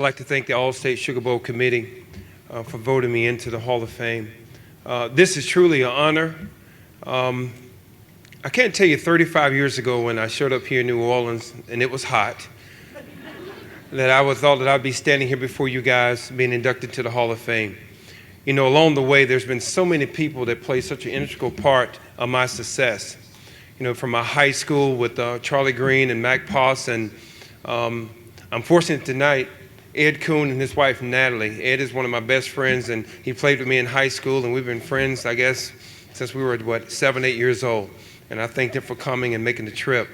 I'd like to thank the Allstate Sugar Bowl Committee for voting me into the Hall of Fame. This is truly an honor. I can't tell you 35 years ago when I showed up here in New Orleans and it was hot, that I would thought that I'd be standing here before you guys being inducted to the Hall of Fame. You know, along the way, there's been so many people that played such an integral part of my success. You know, from my high school with Charlie Green and Mac Poss, and I'm fortunate tonight, Ed Kuhn and his wife Natalie. Ed is one of my best friends, and he played with me in high school, and we've been friends, I guess, since we were, 7, 8 years old. And I thank them for coming and making the trip.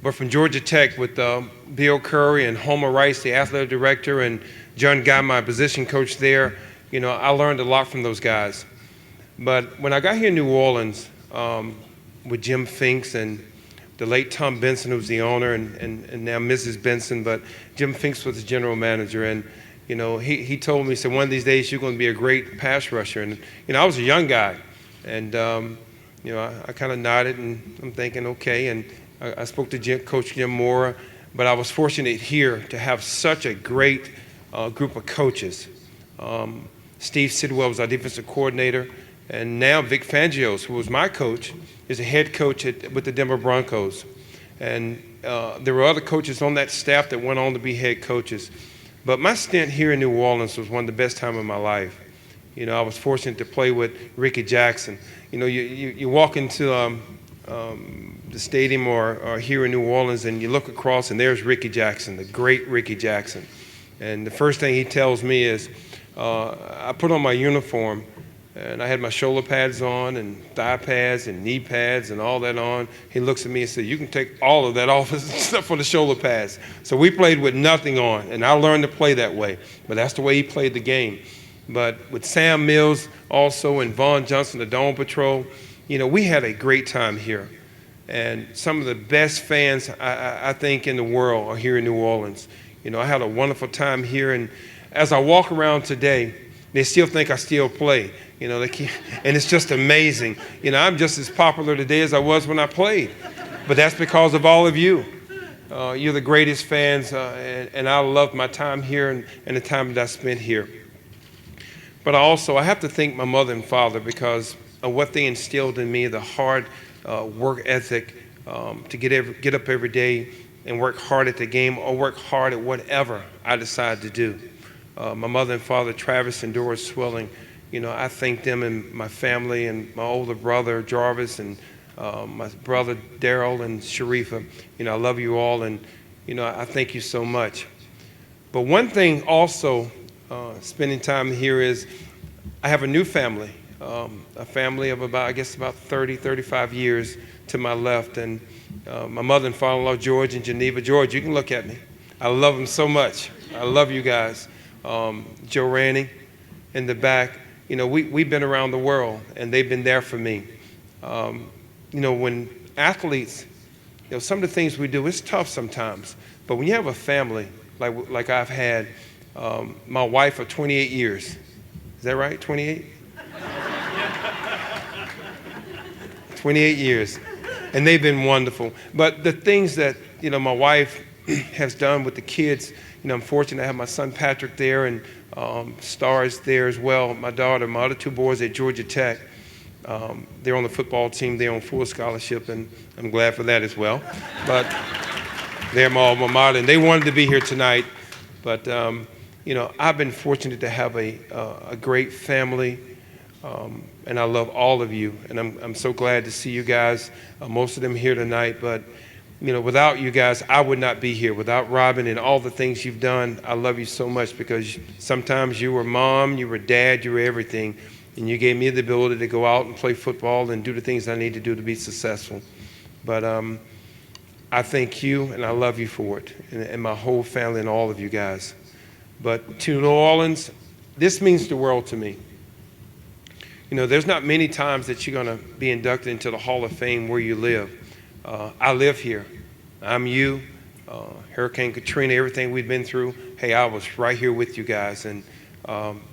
But from Georgia Tech with Bill Curry and Homer Rice, the athletic director, and John Guy, my position coach there, you know, I learned a lot from those guys. But when I got here in New Orleans with Jim Finks and the late Tom Benson, who was the owner, and now Mrs. Benson, but Jim Finks was the general manager. And, you know, he told me, he said, one of these days you're going to be a great pass rusher. And, you know, I was a young guy. And, you know, I kind of nodded, and I'm thinking, okay. And I spoke to Coach Jim Mora. But I was fortunate here to have such a great group of coaches. Steve Sidwell was our defensive coordinator. And now Vic Fangios, who was my coach, is a head coach with the Denver Broncos. And there were other coaches on that staff that went on to be head coaches. But my stint here in New Orleans was one of the best times of my life. You know, I was fortunate to play with Ricky Jackson. You know, you walk into the stadium or here in New Orleans and you look across and there's Ricky Jackson, the great Ricky Jackson. And the first thing he tells me is, I put on my uniform, and I had my shoulder pads on and thigh pads and knee pads and all that on. He looks at me and said, you can take all of that off except for the shoulder pads. So we played with nothing on, and I learned to play that way. But that's the way he played the game. But with Sam Mills also and Vaughn Johnson, the Dome Patrol, you know, we had a great time here. And some of the best fans, I think, in the world are here in New Orleans. You know, I had a wonderful time here. And as I walk around today, they still think I still play. You know, and it's just amazing. You know, I'm just as popular today as I was when I played. But that's because of all of you. You're the greatest fans, and I love my time here and the time that I spent here. But I have to thank my mother and father because of what they instilled in me, the hard work ethic to get up every day and work hard at the game or work hard at whatever I decide to do. My mother and father, Travis and Doris Swilling, you know, I thank them and my family and my older brother, Jarvis, and my brother, Daryl, and Sharifa. You know, I love you all, and, you know, I thank you so much. But one thing also, spending time here is I have a new family, a family of about 30, 35 years to my left, and my mother and father-in-law, George and Geneva. George, you can look at me. I love them so much. I love you guys. Joe Ranning in the back. You know, we've been around the world, and they've been there for me. You know, when athletes, you know, some of the things we do, it's tough sometimes. But when you have a family, like I've had, my wife for 28 years. Is that right, 28? 28 years. And they've been wonderful. But the things that, you know, my wife has done with the kids, you know, I'm fortunate to have my son Patrick there and Stars there as well. My daughter, my other two boys at Georgia Tech, they're on the football team. They're on full scholarship, and I'm glad for that as well. But they're my alma mater, and they wanted to be here tonight. But, you know, I've been fortunate to have a great family, and I love all of you. And I'm so glad to see you guys, most of them here tonight. But, you know, without you guys, I would not be here. Without Robin and all the things you've done, I love you so much because sometimes you were mom, you were dad, you were everything. And you gave me the ability to go out and play football and do the things I need to do to be successful. But I thank you, and I love you for it, and my whole family and all of you guys. But to New Orleans, this means the world to me. You know, there's not many times that you're going to be inducted into the Hall of Fame where you live. I live here. I'm you. Hurricane Katrina, everything we've been through, hey, I was right here with you guys. And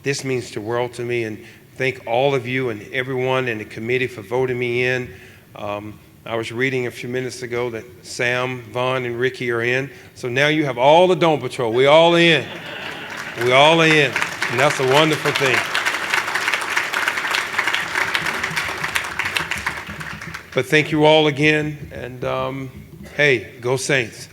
this means the world to me. And thank all of you and everyone in the committee for voting me in. I was reading a few minutes ago that Sam, Vaughn, and Ricky are in. So now you have all the Dome Patrol. We all in. We all are in, and that's a wonderful thing. But thank you all again, and hey, go Saints.